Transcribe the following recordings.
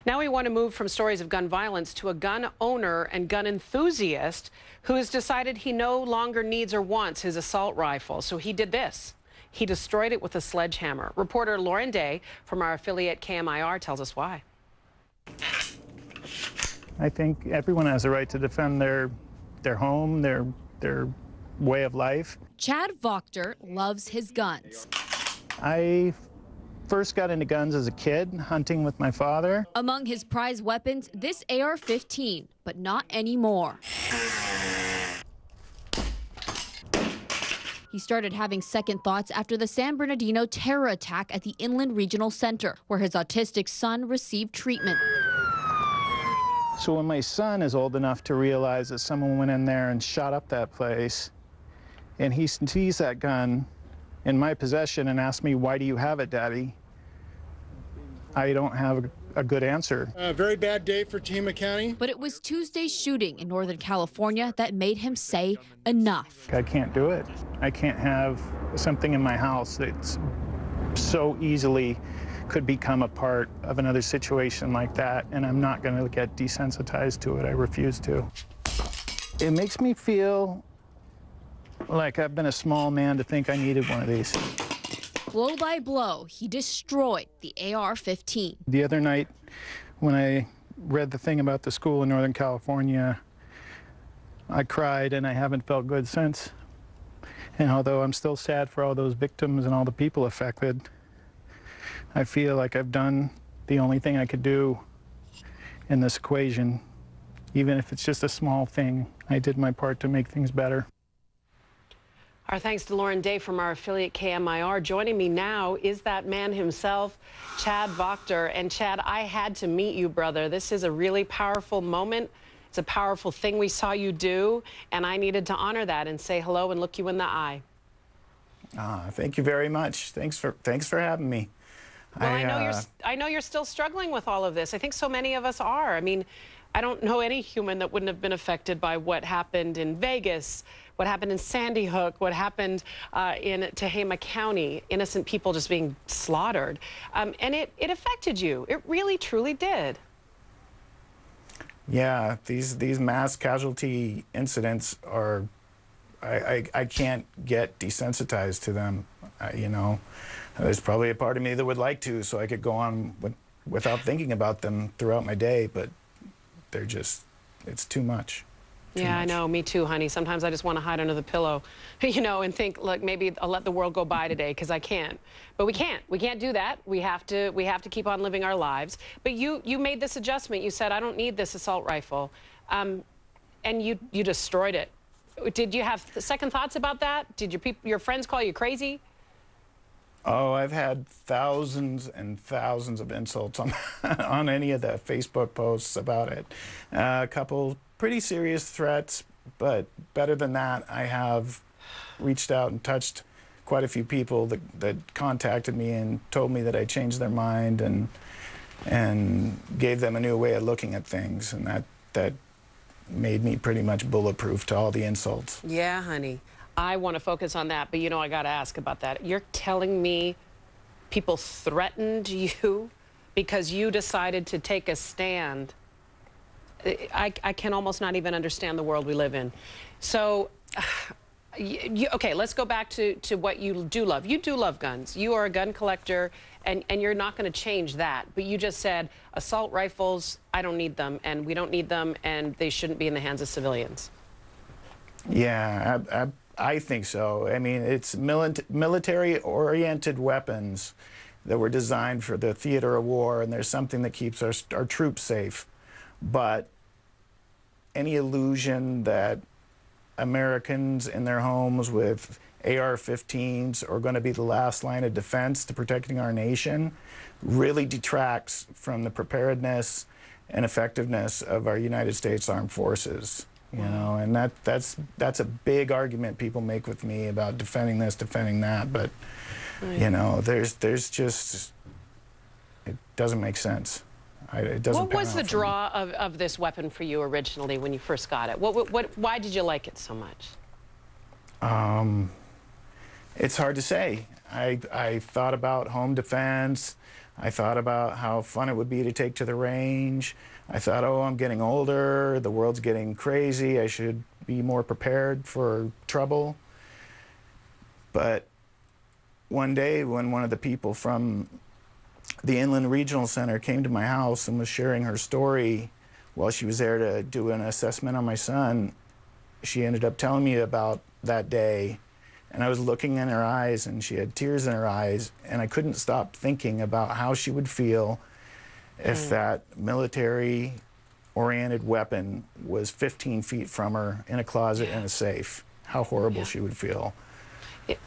Now we want to move from stories of gun violence to a gun owner and gun enthusiast who has decided he no longer needs or wants his assault rifle. So he did this. He destroyed it with a sledgehammer. Reporter Lauren Day from our affiliate KMIR tells us why. I think everyone has a right to defend their home, their way of life. Chad Wachter loves his guns. I first got into guns as a kid, hunting with my father. Among his prized weapons, this AR-15, but not anymore. He started having second thoughts after the San Bernardino terror attack at the Inland Regional Center, where his autistic son received treatment. So when my son is old enough to realize that someone went in there and shot up that place, and he sees that gun in my possession and asks me, "Why do you have it, Daddy?" I don't have a good answer. A very bad day for Tehama County. But it was Tuesday's shooting in Northern California that made him say enough. I can't do it. I can't have something in my house that's so easily could become a part of another situation like that, and I'm not going to get desensitized to it. I refuse to. It makes me feel like I've been a small man to think I needed one of these. Blow by blow, he destroyed the AR-15. The other night, when I read the thing about the school in Northern California, I cried, and I haven't felt good since. And although I'm still sad for all those victims and all the people affected, I feel like I've done the only thing I could do in this equation. Even if it's just a small thing, I did my part to make things better. Our thanks to Lauren Day from our affiliate KMIR. Joining me now is that man himself, Chad Wachter. And Chad, I had to meet you, brother. This is a really powerful moment. It's a powerful thing we saw you do, and I needed to honor that and say hello and look you in the eye. Thank you very much. Thanks for having me. Well, I know you're still struggling with all of this. I think so many of us are. I mean, I don't know any human that wouldn't have been affected by what happened in Vegas, what happened in Sandy Hook, what happened in Tehama County, innocent people just being slaughtered. And it affected you. It really, truly did. Yeah, these mass casualty incidents are, I can't get desensitized to them. You know, there's probably a part of me that would like to, so I could go on without thinking about them throughout my day, but they're just, it's too much. Yeah, I know. Me too, honey. Sometimes I just want to hide under the pillow, you know, and think, look, maybe I'll let the world go by today because I can't. But we can't. We can't do that. We have to keep on living our lives. But you made this adjustment. You said, I don't need this assault rifle, and you destroyed it. Did you have second thoughts about that? Did your friends call you crazy? Oh, I've had thousands and thousands of insults on any of the Facebook posts about it. A couple pretty serious threats, but better than that, I have reached out and touched quite a few people that contacted me and told me that I changed their mind and gave them a new way of looking at things, and that made me pretty much bulletproof to all the insults. Yeah, honey. I want to focus on that, but you know I got to ask about that. You're telling me people threatened you because you decided to take a stand. I can almost not even understand the world we live in. So, okay, let's go back to what you do love. You do love guns. You are a gun collector, and you're not going to change that. But you just said, assault rifles, I don't need them, and we don't need them, and they shouldn't be in the hands of civilians. Yeah, I think so. I mean, it's military-oriented weapons that were designed for the theater of war, and there's something that keeps our troops safe. But any illusion that Americans in their homes with AR-15s are going to be the last line of defense to protecting our nation really detracts from the preparedness and effectiveness of our United States Armed Forces. You know, and that's a big argument people make with me about defending this, defending that, but you know, there's just, it doesn't make sense. It doesn't. What was the draw of this weapon for you originally when you first got it? Why did you like it so much? It's hard to say. I thought about home defense. I thought about how fun it would be to take to the range. I thought, oh, I'm getting older, the world's getting crazy, I should be more prepared for trouble. But one day when one of the people from the Inland Regional Center came to my house and was sharing her story while she was there to do an assessment on my son, she ended up telling me about that day. And I was looking in her eyes, and she had tears in her eyes, and I couldn't stop thinking about how she would feel if that military-oriented weapon was 15 feet from her in a closet in a safe. How horrible she would feel.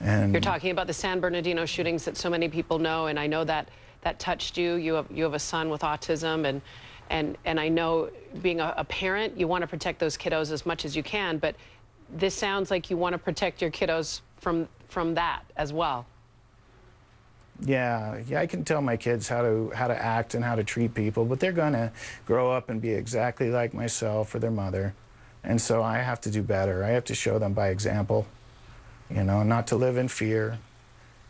And you're talking about the San Bernardino shootings that so many people know, and I know that that touched you. You have a son with autism, and I know being a parent, you want to protect those kiddos as much as you can, but this sounds like you want to protect your kiddos from that as well. Yeah, I can tell my kids how to act and how to treat people, but they're going to grow up and be exactly like myself or their mother. And so I have to do better. I have to show them by example, you know, not to live in fear,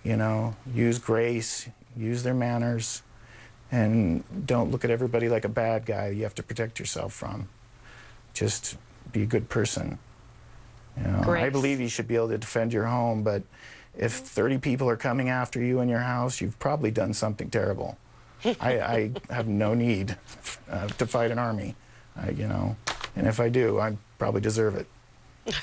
you know, use grace, use their manners, and don't look at everybody like a bad guy you have to protect yourself from. Just be a good person. You know, I believe you should be able to defend your home, but if 30 people are coming after you in your house, you've probably done something terrible. I have no need to fight an army, you know, and if I do, I probably deserve it.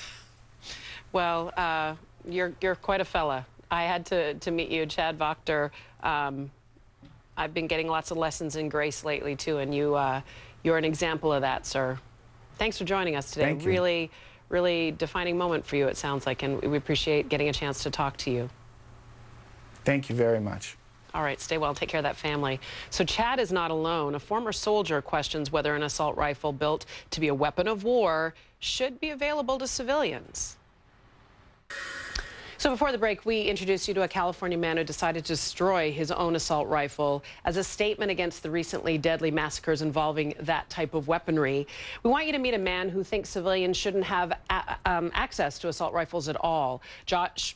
Well, you're quite a fella. I had to meet you, Chad Wachter. I've been getting lots of lessons in grace lately too, and you're an example of that, sir. Thanks for joining us today. Thank you. Really defining moment for you, it sounds like, and we appreciate getting a chance to talk to you. Thank you very much. All right, stay well, take care of that family. So Chad is not alone. A former soldier questions whether an assault rifle built to be a weapon of war should be available to civilians. So before the break, we introduced you to a California man who decided to destroy his own assault rifle as a statement against the recently deadly massacres involving that type of weaponry. We want you to meet a man who thinks civilians shouldn't have access to assault rifles at all. Josh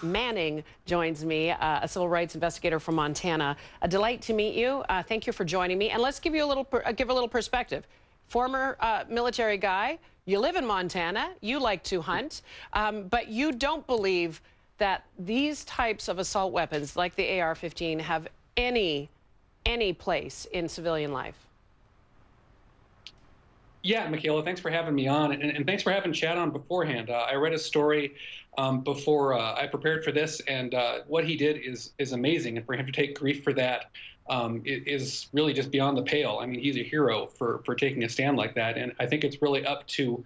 Manning joins me, a civil rights investigator from Montana. A delight to meet you. Thank you for joining me. And let's give you a little perspective. Former military guy. You live in Montana, you like to hunt, but you don't believe that these types of assault weapons, like the AR-15, have any place in civilian life. Yeah, Michaela, thanks for having me on, and thanks for having Chad on beforehand. I read a story before I prepared for this, and what he did is amazing, and for him to take grief for that is really just beyond the pale. I mean, he's a hero for taking a stand like that, and I think it's really up to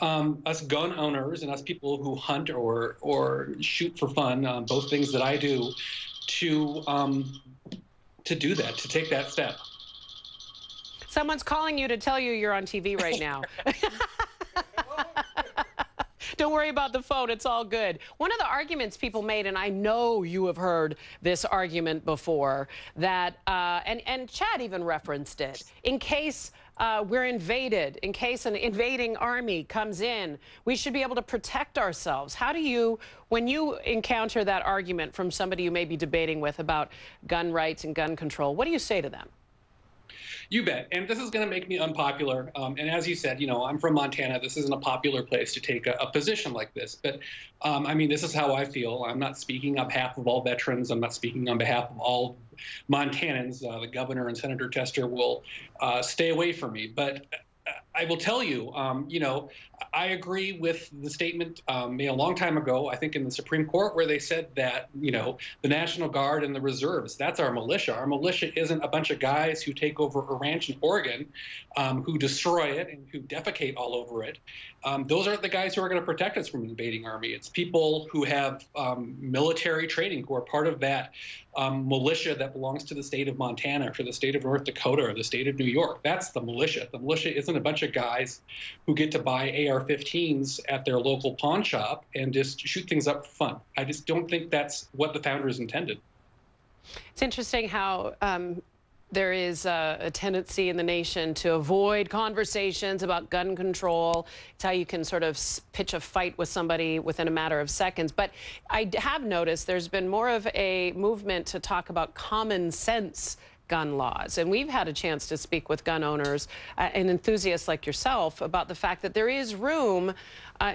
us gun owners and us people who hunt or shoot for fun, both things that I do, to do that, to take that step. Someone's calling you to tell you you're on TV right now. Don't worry about the phone. It's all good. One of the arguments people made, and I know you have heard this argument before, that, and Chad even referenced it, in case we're invaded, in case an invading army comes in, we should be able to protect ourselves. How do you, when you encounter that argument from somebody you may be debating with about gun rights and gun control, what do you say to them? You bet. And this is going to make me unpopular. And as you said, you know, I'm from Montana. This isn't a popular place to take a position like this. But, I mean, this is how I feel. I'm not speaking on behalf of all veterans. I'm not speaking on behalf of all Montanans. The governor and Senator Tester will stay away from me. But I will tell you, you know, I agree with the statement made a long time ago, I think in the Supreme Court, where they said that, you know, the National Guard and the reserves, that's our militia. Our militia isn't a bunch of guys who take over a ranch in Oregon, who destroy it and who defecate all over it. Those aren't the guys who are going to protect us from an invading army. It's people who have military training, who are part of that militia that belongs to the state of Montana, or to the state of North Dakota, or the state of New York. That's the militia. The militia isn't a bunch of guys who get to buy AR-15s at their local pawn shop and just shoot things up for fun. I just don't think that's what the founders intended. It's interesting how There is a tendency in the nation to avoid conversations about gun control. It's how you can sort of pitch a fight with somebody within a matter of seconds. But I have noticed there's been more of a movement to talk about common sense gun laws. And we've had a chance to speak with gun owners and enthusiasts like yourself about the fact that there is room,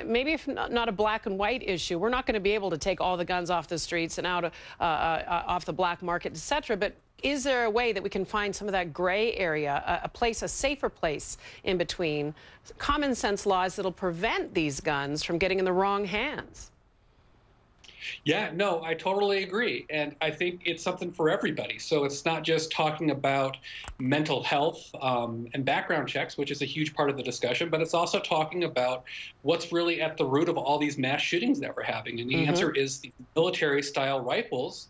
maybe if not a black and white issue. We're not going to be able to take all the guns off the streets and out off the black market, etc. But is there a way that we can find some of that gray area, a safer place in between, common sense laws that'll prevent these guns from getting in the wrong hands? Yeah, no, I totally agree. And I think it's something for everybody. So it's not just talking about mental health and background checks, which is a huge part of the discussion, but it's also talking about what's really at the root of all these mass shootings that we're having. And the answer is the military-style rifles,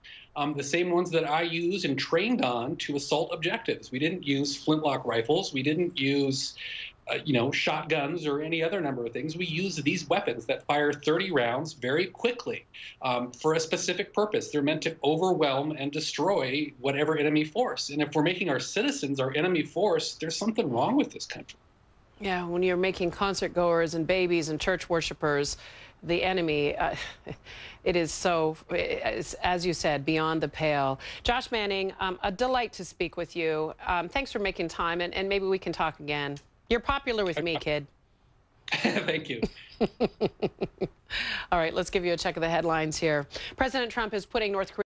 the same ones that I use and trained on to assault objectives. We didn't use flintlock rifles. We didn't use shotguns or any other number of things. We use these weapons that fire 30 rounds very quickly for a specific purpose. They're meant to overwhelm and destroy whatever enemy force. And if we're making our citizens our enemy force, there's something wrong with this country. Yeah, when you're making concert goers and babies and church worshipers the enemy, it is so, as you said, beyond the pale. Josh Manning, a delight to speak with you. Thanks for making time, and maybe we can talk again. You're popular with me, kid. Thank you. All right, let's give you a check of the headlines here. President Trump is putting North Korea